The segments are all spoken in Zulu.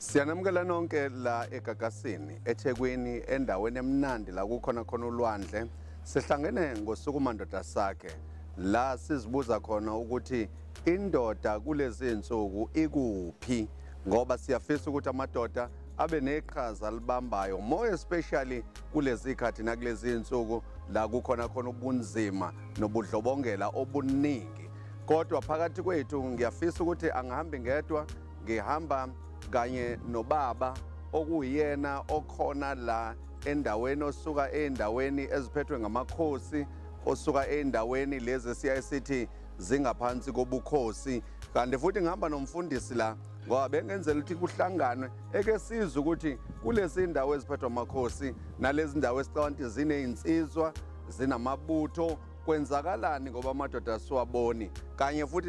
Siyanamukela nonke la eGagasini eThekwini endaweni emnandi la kukhona ulwandle. Sihlangene ngoSukuma Ndoda Sakhe la sizibuza khona ukuthi indoda kulezi insuku ikuphi, ngoba siyafisa ukuthi amadoda abe neqhaza libambayo, more especially kulezi khathi nakulezi insuku la kukhona ubunzima nobudlobongela obuningi. Kodwa phakathi kwethu ngiyafisa ukuthi angihambi ngedwa, ngihamba kanye nobaba okuyena okhona la endaweni, osuka endaweni eziphethwe ngamakhosi, osuka endaweni lezi siyayisithi zingaphansi kobukhosi. Kanti futhi ngihamba nomfundisi la ngoba bengenzela ukuthi kuhlanganwe eke sizwe ukuthi kulezi indawo eziphethwe amakhosi nalezi ndawo esicabanga zineinsizwa, zinamabutho, kwenzakalani ngoba amadoda siwaboni, kanye futhi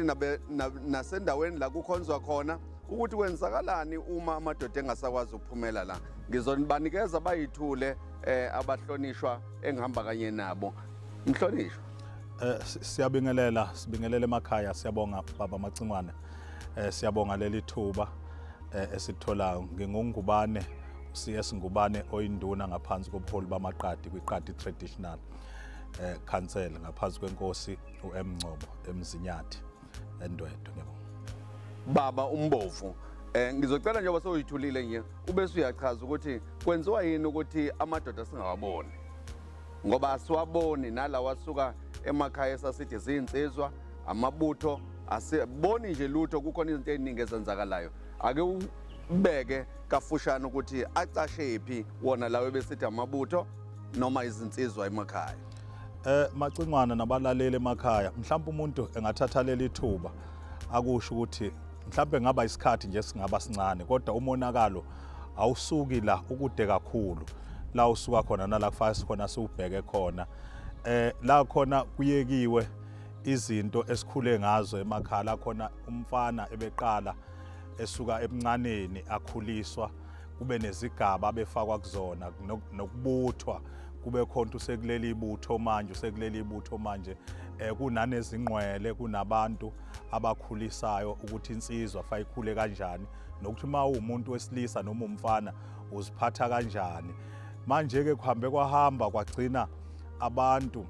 nasendaweni la kukhonzwa khona ukuthi kwenzakalani uma amadoda engasakwazi ukuphumela la. Ngizonibanikeza bayithule abahlonishwa engihamba kanye nabo. Mhlonishwa, sibingelela emakhaya, siyabonga baba Macingwane, siyabonga leli thuba esitholayo. Ngingungubane CS Ngubane oyinduna ngaphansi kobuholi bamaqadi kwiqadi traditional council ngaphansi kwenkosi uMngcobo eMzinyathi eNdwedwe. Ngiyabonga baba umbovu. Ngizocela njengoba soyithulile nje ube uyachaza ukuthi kwenziwa yini ukuthi amadoda singawaboni, ngoba asiwaboni nalawa asuka emakhaya esasithi zinsizwa, amabutho, asiboni nje lutho. Kukhona izinto eziningi ezenzakalayo. Ake ubeke kafushane ukuthi acashe phi wona lawe besithi amabutho noma izinsizwa emakhaya. Macingwane nabalaleli emakhaya, mhlawumbe umuntu engathatha leli thuba akusho ukuthi mhlawumbe ngaba isikhathi nje singaba sincane, kodwa umonakalo awusuki la ukude kakhulu. La usuka khona nala kufanele sikhona siubheke khona, la khona kuyekiwe izinto esikhule ngazo emakhaya. Khona umfana ebeqala esuka ebuncaneni akhuliswa, kube nezigaba abefakwa kuzona nokubuthwa, kube khona usekuleli ibutho manje, usekuleli ibutho manje kunanezingqwele, kunabantu abakhulisayo ukuthi insizwa fayikhule kanjani, nokuthi uma umuntu wesilisa noma umfana uziphatha kanjani. Manje ke kuhambe kwahamba kwagcina abantu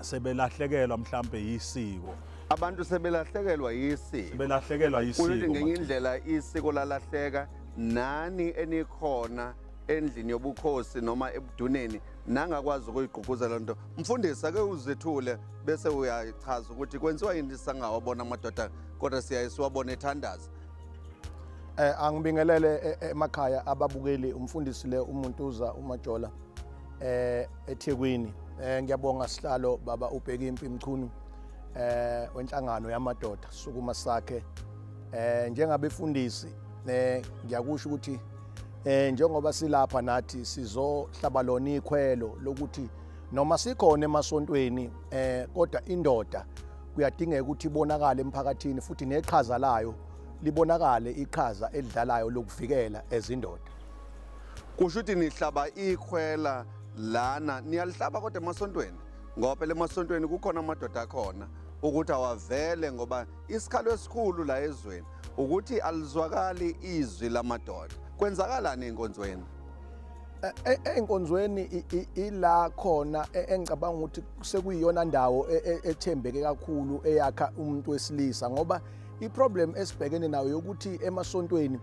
sebelahlekelwa mhlambe yisiko. Abantu sebelahlekelwa yisiko. Sebelahlekelwa yisiko. Ukuthi ngenye indlela isiko lalahleka. Nani enikhona endlini yobukhosi noma ebuduneni nangakwazi ukuyigqugquzela nto? Mfundisi, ake uzethule bese uyachaza ukuthi kwenziwa yini sangawabona amadoda kodwa siyayisiwabona ethandaza. Angibingelele emakhaya ababukeli, umfundisi le uMuntuza uMajola eThekwini. Ngiyabonga sihlalo baba ubheka impi Mchunu wenhlangano yamadoda Sukuma Sakhe. Njengabefundisi ngiyakusho ukuthi njengoba silapha nathi sizohlaba lona ikhwelo lokuthi noma sikhona emasontweni kodwa indoda kuyadingeka ukuthi ibonakale emphakathini, futhi neqhaza layo libonakale, iqhaza elidlalayo lokuvikela ezindoda. Kusho ukuthi nihlaba ikhwela lana, niyalihlaba kodwa emasontweni, ngoba phela emasontweni kukhona amadoda akhona ukuthi awavele, ngoba isikhalo esikhulu la ezweni ukuthi alizwakali izwi lamadoda. Kwenzakalani enkonzweni? Enkonzweni ila khona engicabanga ukuthi sekuyiyona ndawo ethembeke kakhulu eyakha umuntu wesilisa, ngoba iproblem esibhekene nayo yokuthi emasontweni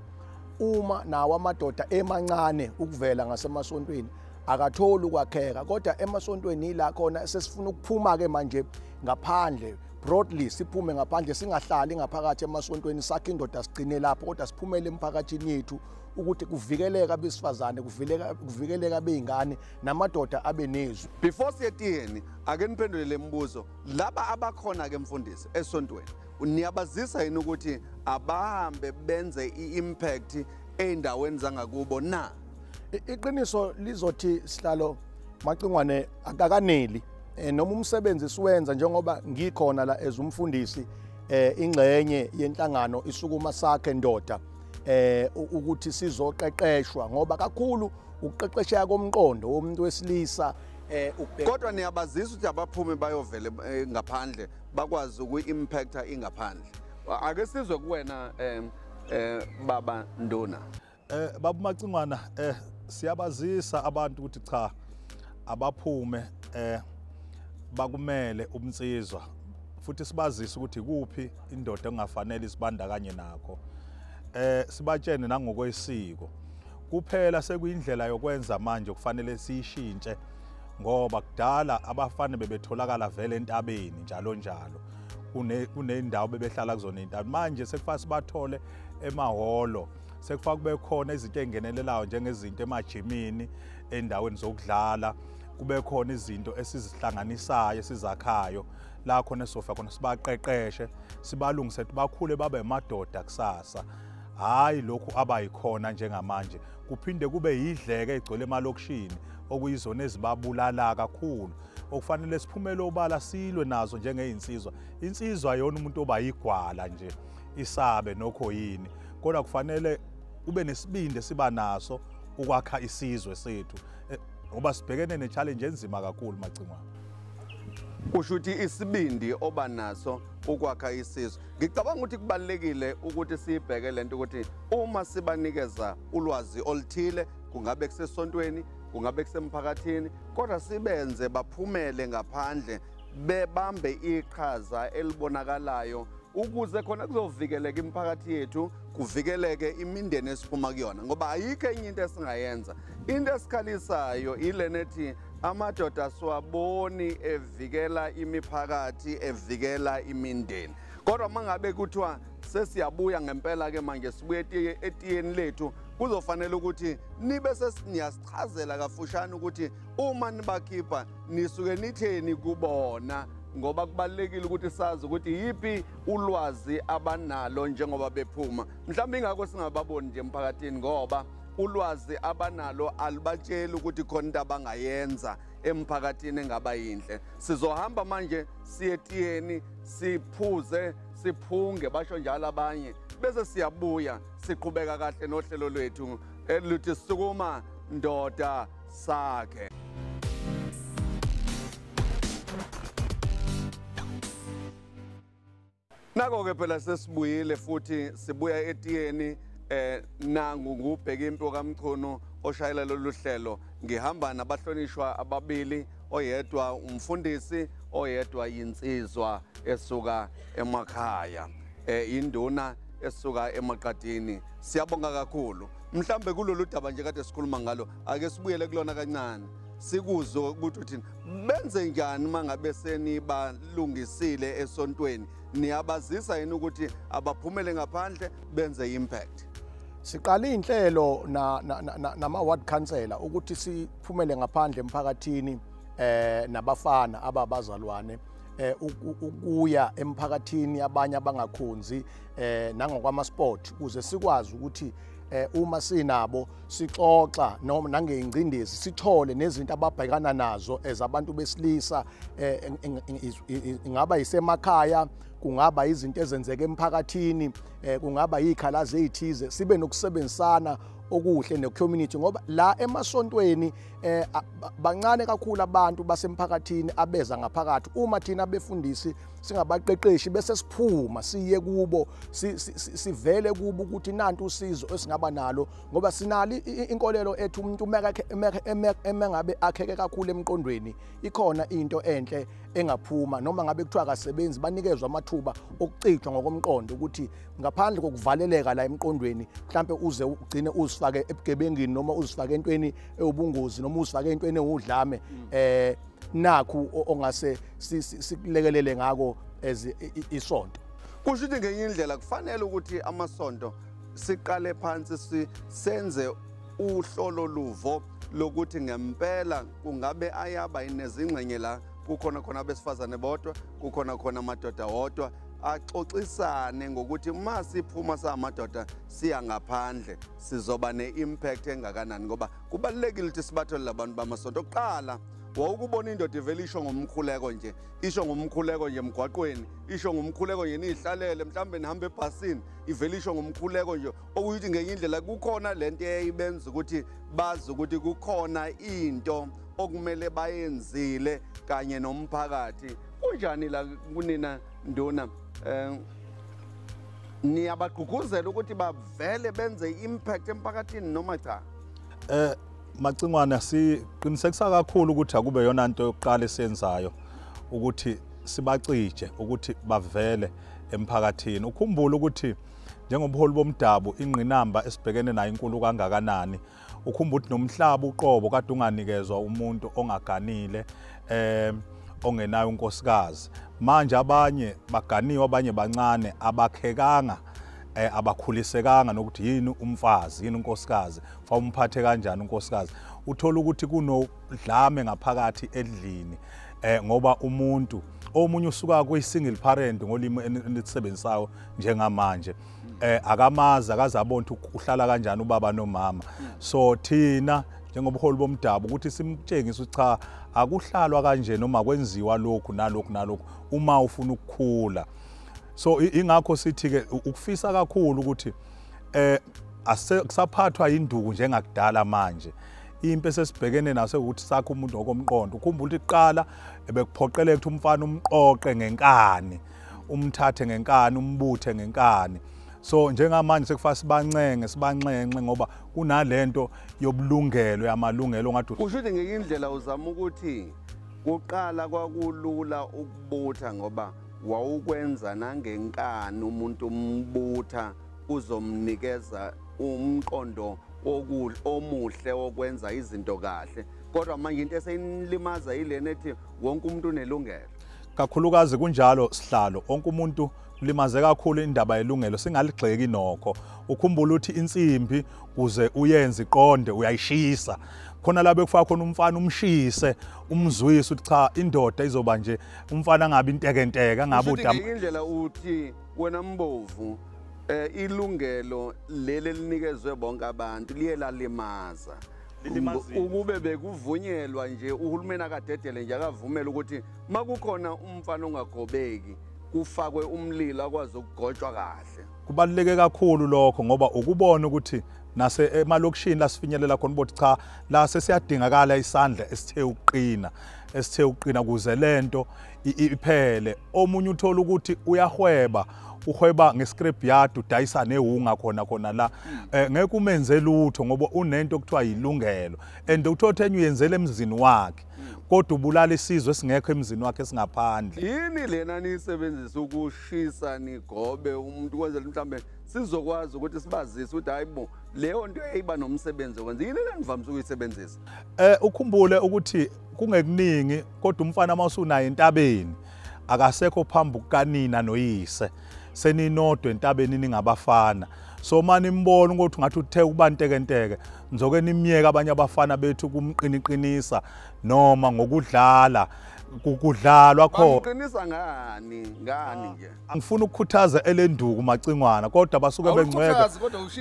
uma nawo amadoda emancane ukuvela ngasemasontweni akatholi ukwakheka, kodwa emasontweni ila khona sesifuna ukuphuma ke manje ngaphandle, broadly siphume ngaphandle, singahlali ngaphakathi emasontweni, sakhe indoda sigcine lapho, kodwa siphumele emphakathini yethu ukuthi kuvikeleka abesifazane, kuvikeleka abezingane, namadoda abe nezwi. Before siyetiyeni ake niphendule le mbuzo, laba abakhona ke mfundisi esontweni niyabazisa yini ukuthi abahambe benze iimpact eindaweni zangakubo na? Iqiniso lizothi sihlalo Macingwane akakaneli, noma umsebenzi siwenza njengoba ngikhona la ezumfundisi ingxenye yenhlangano iSukuma Sakhe Ndoda, ukuthi sizoqeqeshwa, ngoba kakhulu ukuqeqesheka komqondo womuntu wesilisa. Kodwa niyabazisa ukuthi abaphume bayovele ngaphandle bakwazi ukuyimpacta ingaphandle. Ake sizwe kuwena baba Nduna? Baba Macingwana, siyabazisa abantu ukuthi cha abaphume bakumele umnsizwa futhi sibazise ukuthi kuphi indoda engafanele isibandakanye nakho. Sibatshene nangokwesiko. Kuphela sekuyindlela yokwenza manje kufanele siyishintshe ngoba kudala abafana bebetholakala vele entabeni njalo njalo. Kunendawo bebehlala kuzona intabi. Manje sekufanele sibathole emahholo. Sekufanele kube khona izinto engenelelayo njengezinto emajimini, endaweni zokudlala. Kube khona izinto esizihlanganisayo esizakhayo la khona sofa khona sibaqeqeshe sibalungise ukuthi bakhule babe emadoda kusasa. Hayi lokhu abayikhona njengamanje. Kuphinde kube yidleke egcwele emalokishini okuyizona ezibabulala kakhulu. Okufanele siphumele obala silwe nazo njengezinsizwa. Insizwa yona umuntu oba yigwala nje isabe nokho yini. Kodwa kufanele ube nesibindi siba naso ukwakha isizwe sethu. Ngoba sibhekene ne-challenge enzima kakhulu Macingwana. Kusho ukuthi isibindi oba naso ukwakha isizwe. Ngicabanga ukuthi kubalekile ukuthi sibheke lento ukuthi uma sibanikeza ulwazi oluthile kungabe kusesontweni, kungabe kusemphakathini, kodwa sibenze baphumele ngaphandle bebambe iqhaza elibonakalayo ukuze khona kuzovikeleka imiphakathi yethu, kuvikeleke imindeni esiphuma kuyona ngoba ayikho enye into esingayenza. Into esikhalisayo ilena ethi amadoda siwaboni evikela imiphakathi, evikela imindeni. Kodwa mangabe kuthiwa sesiyabuya ngempela ke manje sibuye etiyeni lethu, kuzofanele ukuthi nibe sesiyasichazela kafushane ukuthi uma nibakhipha nisuke nitheni kubona, ngoba kubalekile ukuthi sazi ukuthi yipi ulwazi abanalo njengoba bephuma. Mhlawumbe ingakho singababoni nje emphakathini ngoba ulwazi abanalo alibatsheli ukuthi khona into abangayenza emphakathini engaba yinhle. Sizohamba manje siyetiyeni, siphuze, siphunge basho njalo abanye bese siyabuya siqhubeka kahle nohlelo lwethu eluthi Sukuma Ndoda Sakhe. Nako ke phela sesibuyile futhi sibuya etiyeni nangu ngubheka impilo kaMchunu oshayela lolu hlelo. Ngihamba nabahlonishwa ababili, oyedwa umfundisi, oyedwa yinsizwa esuka emakhaya, induna esuka emaqadini. Siyabonga kakhulu. Mhlambe kulolu daba nje kade sikhuluma ngalo ake sibuyele kulona kancane sikuzwe ukuthi uthini benze njani mangabe senibalungisile esontweni. Niyabazisa yini ukuthi abaphumele ngaphandle benze impact? Siqala inhlelo nama ward councillor ukuthi siphumele ngaphandle emphakathini nabafana ababazalwane ukuya emphakathini abanye abangakhonzi nangokwama sport ukuze sikwazi ukuthi uma sinabo sixoxa noma nangeyingcindezi sithole nezinto ababhekana nazo ezabantu besilisa ingaba isemakhaya, kungaba izinto ezenzeke emphakathini, kungaba izikhalazo ezithize, sibe nokusebenzisana okuhle ne-community ngoba la emasontweni bancane kakhulu abantu basemphakathini abeza ngaphakathi. Uma thina befundisi singabaqeqeshi bese siphuma siye kubo sivele kubo ukuthi nanti usizo esingaba nalo ngoba sinali inkolelo ethu umuntu emengabe akheke kakhulu emqondweni ikhona into enhle engaphuma noma ngabe kuthiwa akasebenzi banikezwe amathuba okucixwa ngokomqondo ukuthi ngaphandle kokuvaleleka la emqondweni mhlambe uze ugcine uzifake ebugebengini noma uzifake entweni ewubungozi noma uzifake entweni ewudlame nakhu ongase sikulekelele ngako isonto. Kusho ukuthi ngenye indlela kufanele ukuthi amasonto siqale phansi senze uhlolo luvo lokuthi ngempela kungabe ayaba inezingcenye la kukhona khona abesifazane bodwa, kukhona khona amadoda wodwa, axoxisane ngokuthi uma siphuma samadoda siya ngaphandle sizoba ne-impact engakanani ngoba kubalekile ukuthi sibathole labantu bamasonto. Oqala wawukubona indoda ivele isho ngomkhuleko nje, isho ngomkhuleko nje emgwaqweni, isho ngomkhuleko nje nihlalele mhlambe nihambe ebhasini ivele isho ngomkhuleko nje, okuyithi ngenye indlela kukhona lento eyayibenza ukuthi bazi ukuthi kukhona into okumele bayenzile kanye nomphakathi. Kunjani la kunina Nduna? niyabagqugquzela ukuthi bavele benze impact emphakathini noma cha? Macingwane siqinisekisa kakhulu ukuthi akube yona into yokuqala esiyenzayo ukuthi sibacije ukuthi bavele emphakathini. Ukhumbule ukuthi njengobuholi bomdabu ingqinamba esibhekene nayo inkulu kangakanani. Ukhumbule ukuthi nomhlaba uqobo kade unganikezwa umuntu ongaganile ongenayo unkosikazi. Manje abanye baganiwe, abanye bancane, abakhekanga abakhulisekanga nokuthi yini umfazi, yini unkosikazi, fa umphathe kanjani unkosikazi. Uthola ukuthi kunodlame ngaphakathi edlini ngoba umuntu omunye usuka kuyi-single parent ngolimi enisisebenzisayo njengamanje, akamazi akazabona ukuthi uhlala kanjani ubaba nomama. So thina njengobuholi bomdabu ukuthi simtshengise ukuthi cha, akuhlalwa kanje noma kwenziwa lokhu nalokhu nalokhu uma ufuna ukukhula. So ingakho sithi-ke ukufisa kakhulu ukuthi akusaphathwa induku njengakudala manje. Impe sesibhekene naso ukuthi sakhe umuntu okomqondo. Ukhumbula ukuthi kuqala bekuphoqeleka ukuthi umfana umqoqe ngenkani, umthathe ngenkani, umbuthe ngenkani. So njengamanje sekufanele sibanxenxe ngoba kunalento yobulungelo yamalungelo ongathi kusho ukuthi ngeke indlela uzama ukuthi kuqala kwakulula ukubutha ngoba wawukwenza nangenkani umuntu umbutha uzomnikeza umqondo omuhle wokwenza izinto kahle. Kodwa manje into eseyinilimaza yilena ethi wonke umuntu unelungelo. Kakhulukazi kunjalo sihlalo, wonke umuntu ulimaze kakhulu indaba yelungelo, singaligxeki nokho. Ukhumbula ukuthi insimbi kuze uyenze iqonde uyayishisa. Khona la bekufaka khona umfana umshise, umzwise ukuthi cha indoda izoba nje umfana angabi intekenteke, angabe udama. Indlela uthi wena Mbovu ilungelo leli linikezwe bonke abantu liye lalimaza. Ukube bekuvunyelwa nje uhulumeni akadedele nje akavumela ukuthi makukhona umfana ongagobeki kufakwe umlilo akwazi ukugotshwa kahle. Kubaluleke kakhulu lokho ngoba ukubona ukuthi nase emalokishini la sifinyelela khona ukuthi cha la sesiyadingakala isandla esithe uqina kuze lento iphele. Omunye uthola ukuthi uyahweba, uhweba nge-scrapyard udayisa nehunga khona la, ngeke umenze lutho ngoba unento okuthiwa yilungelo and uthothenye uyenzele emzini wakhe kodwa ubulala isizwe esingekho emzini wakhe esingaphandle. Yini lena nisebenzisa ukushisa nigobe umuntu kwenzela mhlambe sizokwazi ukuthi sibazise ukuthi hayibo leyo nto eyiba nomsebenzi wenza yini lenivamisa ukuyisebenzisa? Ukhumbule ukuthi kungekuningi kodwa umfana mawusunayo entabeni akasekho phambi kukanina noyise, seninodwe entabeni ningabafana. So manje imbona ukuthi ngathi uthe ukuba ntekenteke nizoke nimiyeka abanye abafana bethu kumqiniqinisa noma ngokudlala kudlalwa khona. Uqinisa ngani nje? Angifuna ukukhuthaza elenduku Macingwana kodwa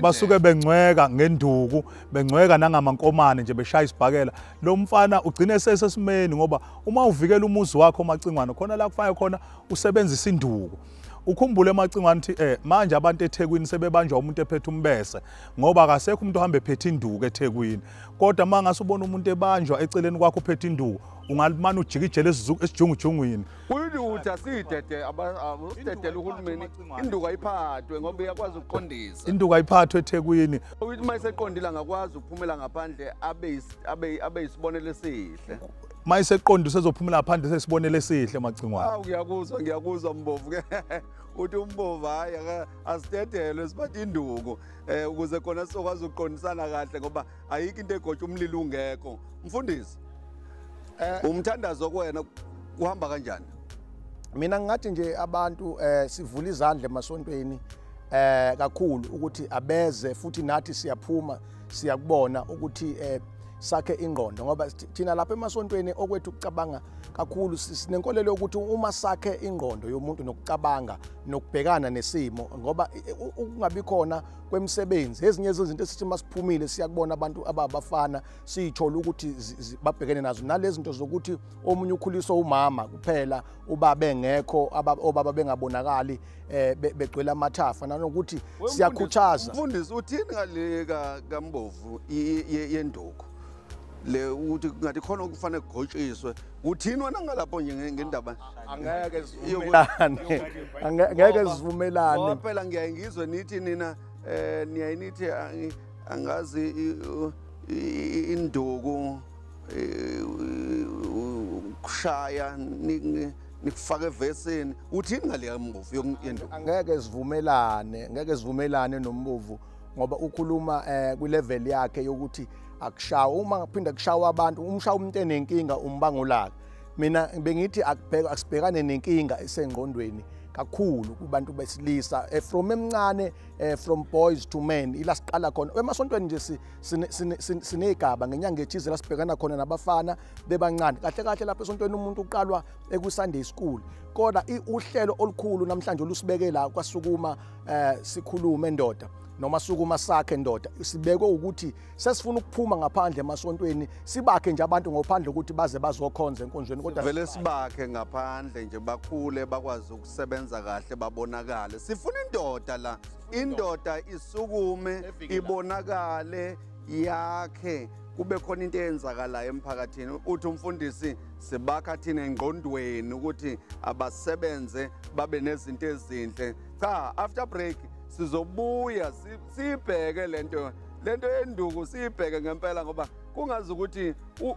basuke bengcweka ngenduku, bengcweka nangamankomane nje beshaya isibhakela. Lo mfana ugcine sesesimeni ngoba uma uvikela umuzi wakho Macingwana khona la kufanele khona usebenzisa induku. Ukhumbule Macingwane ukuthi manje abantu eThekwini sebebanjwa umuntu ephethe umbese ngoba akasekho umuntu ohamba ephethe induku eThekwini. Kodwa mangase ubona umuntu ebanjwa eceleni kwakho uphethe induku ungalimana ujikijele esijungujungwini. Uthi asidedele uhulumeni induku ayiphathwe ngoba uyakwazi ukuqondisa. Induku ayiphathwe eThekwini. Uthi mayiseqondile angakwazi ukuphumela ngaphandle abe isibonelo esihle. Mayiseqonda usezophumela ngaphandle sesibonele esihle Macingwane. Ngiyakuzwa Mbovu ke. Uthi uMbovu hayi asidedele sibathi induku ukuze khona sizokwazi ukuqondisana kahle ngoba ayikho into egotsha umlilo ungekho. Mfundisi, umthandazo kwena kuhamba kanjani? Mina ngingathi nje abantu sivula izandla emasontweni kakhulu ukuthi abeze futhi nathi siyaphuma siyakubona ukuthi sakhe ingqondo ngoba thina lapha emasontweni okwethu ukucabanga kakhulu sinenkolelo ukuthi uma sakhe ingqondo yomuntu nokucabanga nokubhekana nesimo ngoba ukungabi khona kwemisebenzi ezinye izinto esithi masiphumile siyakubona abantu ababafana siyithola ukuthi babhekene nazo nalezi zinto zokuthi omunye ukhuliswa umama kuphela ubaba engekho obaba bengabonakali begcwele amathafa nanokuthi siyakhuthaza. Mfundisi uthini ngale kaMbovu yenduku? le ukuthi ngathi khona okufanele kugotshiswe uthini wena ngalapho nje ngendaba angeke angeke sivumelane phela ngiyaye ngizwe nithi nina niyayinithi angazi induku kushaya nikufaka evesini uthini ngale mbovu yenduku ngeke sivumelane nombovu ngoba ukhuluma kwilevel yakhe yokuthi akushawa uma ngaphinda kushawa abantu umshawa umuntu enenkinga umbangulaka mina bengithi asibhekane nenkinga esengqondweni kakhulu kubantu besilisa from emncane from boys to men ila siqala khona emasontweni nje sinegaba ngenyanga ethize la sibhekana khona nabafana bebancane kahle lapha esontweni umuntu uqalwa eku-Sunday school kodwa uhlelo olukhulu namhlanje olusibekela kwaSukuma sikhulume Ndoda noma Sukuma Sakhe Ndoda sibekwe ukuthi sesifuna ukuphuma ngaphandle emasontweni sibakhe nje abantu ngophandle ukuthi baze bazokhonza enkonzweni kodwa vele sibakhe ngaphandle nje bakhule bakwazi ukusebenza kahle babonakale sifuna indoda la indoda isukume ibonakale yakhe kube khona into eyenzakalayo emphakathini uthi umfundisi sibakha thina engqondweni ukuthi abasebenze babe nezinto ezinhle cha after break sizobuya sibheke lento yenduku sibheke ngempela ngoba kungazi ukuthi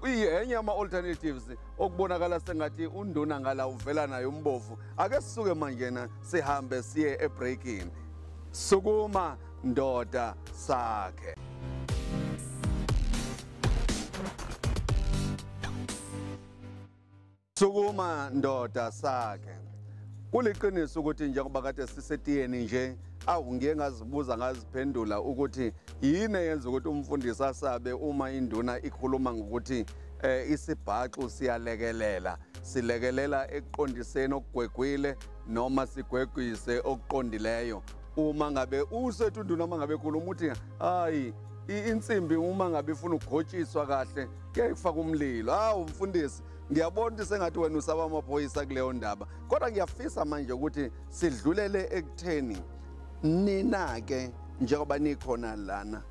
iyenye ama alternatives okubonakala sengathi unduna ngala uvela nayo umbovu ake sisuke manje na sihambe siye ebreakini Sukuma Ndoda Sakhe Sukuma Ndoda Sakhe kuliqiniso ukuthi njengoba kade sisetiyeni nje ngiye ngazibuza ngaziphendula ukuthi yini yenza ukuthi umfundisi asabe uma induna ikhuluma ngokuthi isibhaxu siyalekelela silekelela ekuqondiseni okugwegwile noma sigwegwise okuqondileyo uma ngabe usethu induna uma ngabe khuluma uthi hayi insimbi uma ngabe ifuna ukugotshiswa kahle kuyayifaka umlilo umfundisi ngiyabona ukuthi sengathi wena usaba amaphoyisa kuleyo ndaba kodwa ngiyafisa manje ukuthi sidlulele ekutheni nina ke njengoba nikhona lana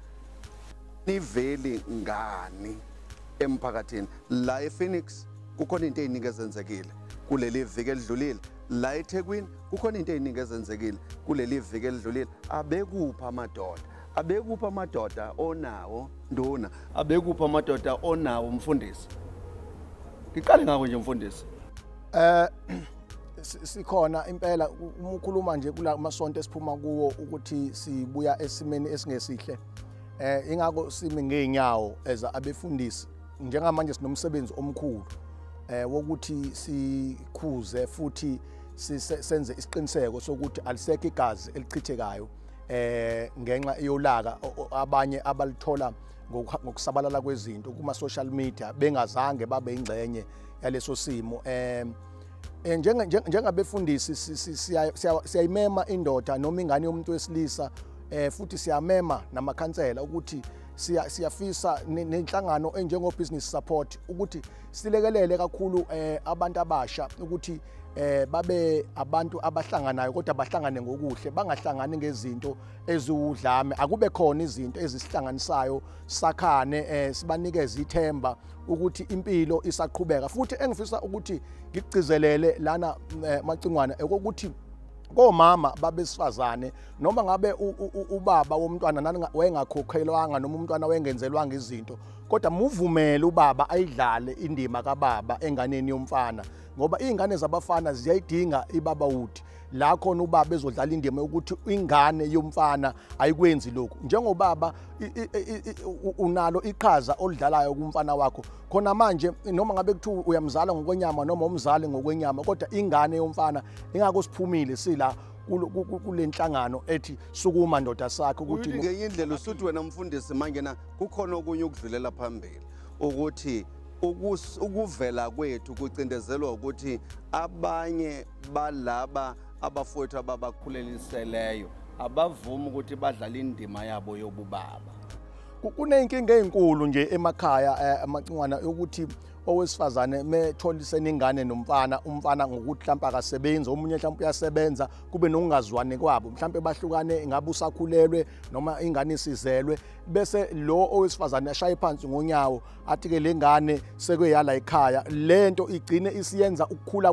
niveli ngani emphakathini la ePhoenix kukhona into eziningi ezenzekile kuleli viki elidlulile la eThekwini kukhona into eziningi ezenzekile kuleli viki elidlulile abekupha amadoda onawo nduna abekupha amadoda onawo umfundisi ngiqale ngako nje umfundisi sikhona impela ukukhuluma nje kula masonto esiphuma kuwo ukuthi sibuya esimeni esingesihle ingakho simi ngeenyawo eza abefundisi njengamanje sinomsebenzi omkhulu wokuthi sikhuze futhi senze isiqiniseko sokuthi alisekho igazi elichithekayo ngenxa yolaka abanye abalithola ngokusabalala kwezinto kuma social media bengazange babe ingcenye yaleso simo njengabefundisi siyayimema indoda noma ingane yomuntu wesilisa futhi siyamema namakhansela ukuthi siyafisa nenhlangano enjengo business support ukuthi silekelele kakhulu abantu abasha ukuthi babe abantu abahlanganayo kodwa bahlangane ngokuhle bangahlangani ngezinto eziwudlame akube khona izinto ezisihlanganisayo sakhane sibanikeze ithemba ukuthi impilo isaqhubeka futhi engifisa ukuthi ngigcizelele lana macingwana ukuthi komama babesifazane noma ngabe ubaba womntwana wayengakhokhelwanga noma umntwana wayengenzelwanga izinto kodwa muvumele ubaba ayidlale indima kababa enganeni yomfana ngoba izingane zabafana ziyayidinga ibaba uthi la khona ubaba ezodlala indima ukuthi ingane yomfana ayikwenzi lokho njengobaba unalo iqhaza olidlalayo kumfana wakho khona manje noma ngabe kuthiwa uyamzala ngokwenyama noma umzali ngokwenyama kodwa ingane yomfana ingako siphumile sila kulenhlangano ethi Sukuma Ndoda Sakhe ukuthi ngenye indlela usuthi wena mfundisi manje na kukhona okunye ukudlulela phambili ukuthi ukuvela kwethu kucindezelwa ukuthi abanye balaba abafowethu ababakhuleliseleyo abavuma ukuthi badlale indima yabo yobubaba kuneyinkinga ezinkulu nje emakhaya amacingwana ukuthi owesifazane metholisene ingane nomfana umfana ngokuthi mhlawumbe akasebenzi omunye mhlawumbe uyasebenza kube nokungazwani kwabo mhlawumbe bahlukane ingabe usakhulelwe noma ingane isizelwe bese lo owesifazane ashaya phansi ngonyawo athi ke lengane sekuyala ekhaya lento igcine isiyenza ukukhula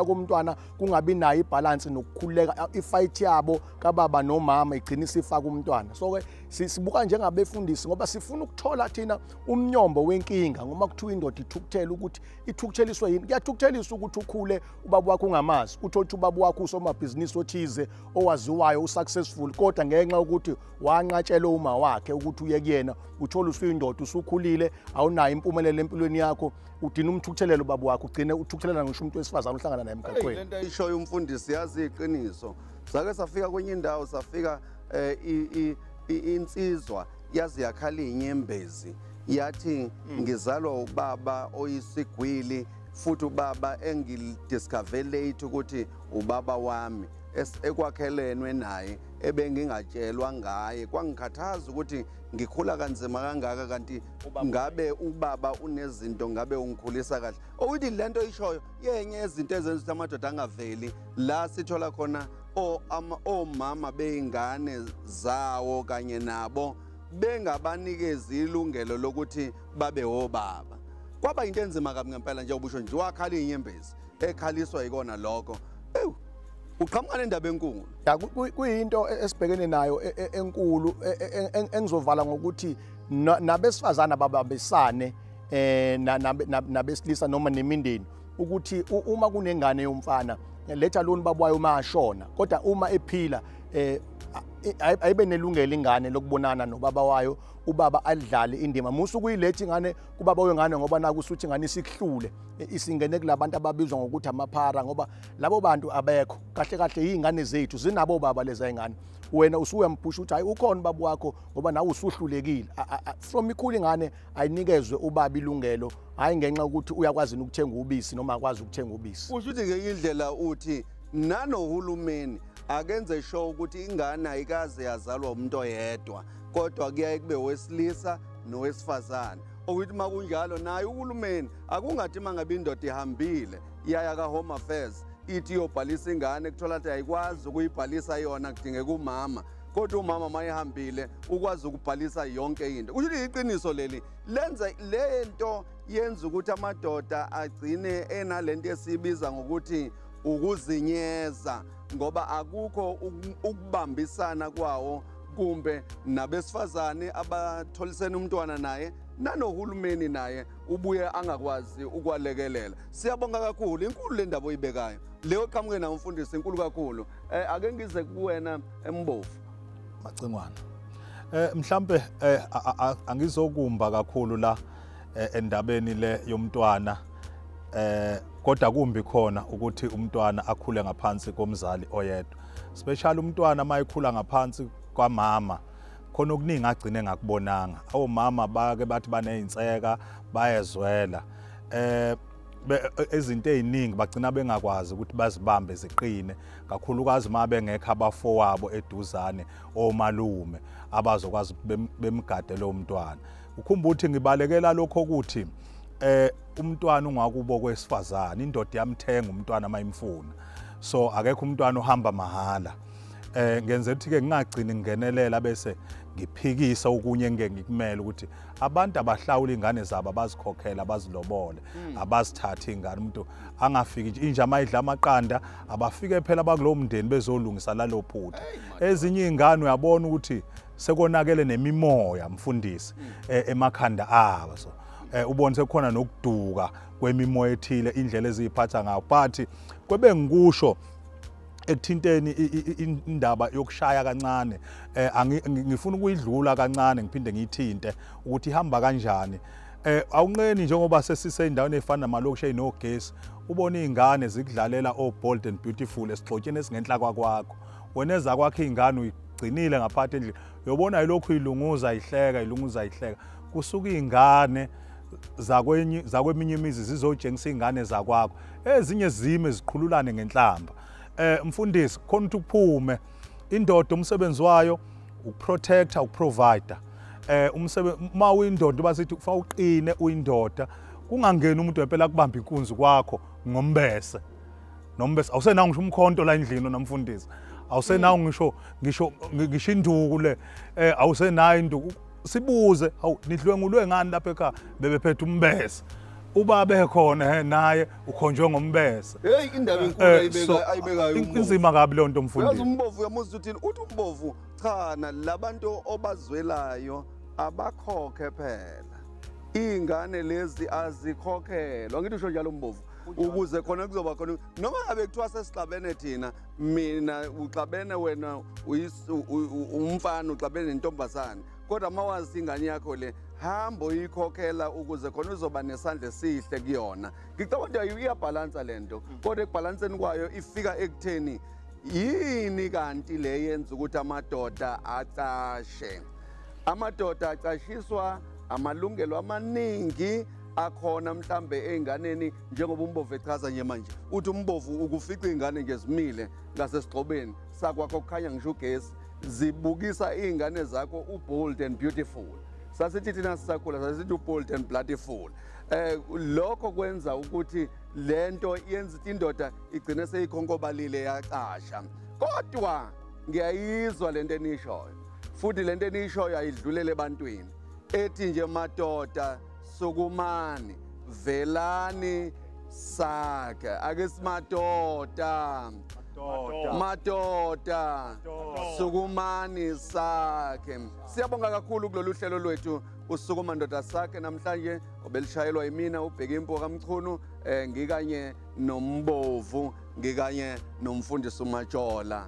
komntwana kungabi nayo ibalance nokukhuleka ifight yabo kababa nomama igcine isifaka umntwana so ke sibuka njengabefundisi ngoba sifuna ukuthola thina umnyombo wenkinga ngoma kuthiwa indoda ithukuthela ukuthi ithukutheliswe yini kuyathukutheliswa ukuthi ukhule ubaba wakho ungamazi uthothi ubaba wakho usomabhizinisi othize owaziwayo usuccessful kodwa ngenxa ukuthi wanqatshela uma wakhe ukuthi uye kuyena uthola usuyindoda usukhulile awunayo impumelelo empilweni yakho udina umthukuthelelo ubaba wakho ugcine uthukuthelana ngisho umuntu wesifazana uhlangana naye emgaqweni lento ishoyo umfundisi yazi iqiniso sake safika kwenye indawo safika insizwa yazi yakhala inyembezi yathi ngizalwa ubaba oyisigwili futhi ubaba engidiscover late ukuthi ubaba wami ekwakhelenwe naye ebengingatshelwa ngaye kwangikhathaza ukuthi ngikhula kanzima kangaka kanti ngabe ubaba unezinto ngabe ungikhulisa kahle ukuthi lento ishoyo yenye yezinto ezenza ukuthi amadoda angaveli la sithola khona omama beingane zawo kanye nabo bengabanikeza ilungelo lokuthi babe obaba kwaba into enzima kabi ngempela nje ubusho nje wakhala inyembezi ekhaliswa yikona lokho uqhamuka nendaba enkulu ya kuyinto esibhekene nayo enkulu engizovala ngokuthi nabesifazana babambisane nabesilisa noma nemindeni ukuthi uma kunengane yomfana letha lona babwayo mashona kodwa uma ephila ayibe nelungelo ingane lokubonana nobaba wayo ubaba adlale indima musu kuyilethi ingane kubaba wengane ngoba naku usuthi ingane isikuhlule isingene kulabantu ababizwa ngokuthi amaphara ngoba labo bantu abekho kahle izingane zethu zinabo baba leza ingane wena usuyamphusha ukuthi hayi ukhona baba wakho ngoba nawe usuhlulekile from ikhulu ingane ayinikezwe ubaba ilungelo hayi ngenxa ukuthi uyakwazi ukuthenga ubisi noma akwazi ukuthenga ubisi usho ukuthi ngeyindlela uthi nanohulumeni akenze show ukuthi ingane ayikaze yazalwa umuntu oyedwa kodwa kuyaye kube wesilisa nowesifazane ukuthi makunjalo naye uhulumeni akungathi mangabe indoda ihambile iyaya ka home affairs ithi yobhalisa ingane kuthola ukuthi ayikwazi ukuyibhalisa yona kudingeka umama kodwa umama mayihambile ukwazi ukubhalisa yonke into ukuthi iqiniso leli lenza lento yenza ukuthi amadoda agcine enalento esibiza ngokuthi ukuzinyeza ngoba akukho ukubambisana kwawo kumbe nabesifazane abatholisene umntwana naye nanohulumeni naye ubuye angakwazi ukwalekelela siyabonga kakhulu inkulu le ndaba oyibekayo leyo qhamuke na umfundisi inkulu kakhulu ake ngize kuwena embofu macingwana mhlambe angizokumba kakhulu la endabeni le yomntwana kodwa kumbi khona ukuthi umntwana akhule ngaphansi komzali oyedwa especially umntwana mayikhula ngaphansi kwamama khona okuningi agcine ngakubonanga omama bake bathi banezinseka bayezwela ezinto eziningi bagcina bengakwazi ukuthi bazibambe ziqine kakhulukazi mabe ngekho abafowabo eduzane omalume abazokwazi bemgade lo mntwana ukhumbula ukuthi ngibalekela lokho ukuthi umntwana ungakubo kwesifazana indoda yamthenga umntwana mayimfuna so akekho umntwana ohamba mahala ngenze ukuthi ke ngingagcini ngingenelela bese ngiphikisa okunye ngikumele ukuthi abantu abahlawula ingane zabo abazikhokhela abazilobole abazithatha ingane umuntu angafiki nje inja mayidla amaqanda abafike phela bakulowo mndeni bezolungisa lalophutha ezinye izingane uyabona ukuthi sekonakele nemimoya mfundisi emakhanda abo so ubone sekukhona nokuduka kwemimoya ethile indlela eziphatha ngayo but kwebe ngikusho ekuthinteni indaba yokushaya kancane ngifuna ukuyidlula kancane ngiphinde ngiyithinte ukuthi ihamba kanjani awunqeni njengoba sesiseyindaweni efana namalokishe enogesi ubone izingane zikudlalela bold and beautiful esixotyeni esingenhla kwakho wena eza kwakhe izingane uyigcinile ngaphathe endlini uyobona yilokhu ilunguza ihleka kusuka izingane zakweminye imizi zizotshengisa izingane zakwakho ezinye zime ziqhululane ngenhlamba mfundisi khona ukuthi kuphume indoda umsebenzi wayo ukuprotecta ukuprovider uma uyindoda basithi kufa uqine uyindoda kungangeni umuntu wempela kubamba inkunzi kwakho ngombese awusenawo ngisho umkhonto la endlini nomfundisi awusenawo ngisho induku le awusenayo induku sibuze hawu nidlwengulwe ngani lapha ekhaya bebephethe umbese uba bekhona naye ukhonjwe ngombese hey indaba enkulu ayibekayo inzima kabi le nto mfundisi yazi umbovu uyamuzwa uthini uthi umbovu cha labantu obazwelayo abakhokhe phela ingane lezi azikhokhelwa ngithi usho njalo umbovu ukuze khona kuzoba khona noma ngabe kuthiwa sesixabene thina mina uxabene wena umfana uxabene nentombazane kodwa mawazi ingane yakho le hamba uyikhokhela ukuze khona uzoba nesandla esihle kuyona ngicabanga ukuthi iyabhalansa lento kodwa ekubhalanseni kwayo ifika ekutheni yini kanti le yenza ukuthi amadoda acashe amadoda acashiswa amalungelo amaningi akhona mhlambe einganeni njengoba umbovu echaza nje manje uthi umbovu ukufica ingane nje zimile ngasesigxobeni sakwakho kukhanya ngisho ugesi zibukisa ingane zakho ubold and beautiful sasithi thina sisakhula sasithi ubold and bloodful lokho kwenza ukuthi lento yenza indoda igcine seyikhonkobalile yacasha kodwa ngiyayizwa lento enishoyo futhi lento enishoyo ayidlulele ebantwini ethi nje madoda sukumani velani sakhe ake simadoda madoda sukumani sakhe siyabonga kakhulu kulolu hlelo lwethu usukuma ndoda sakhe namhlanje obelishayelwa yimina ubheke impo kaMchunu ngikanye nombovu ngikanye nomfundisi uMatshola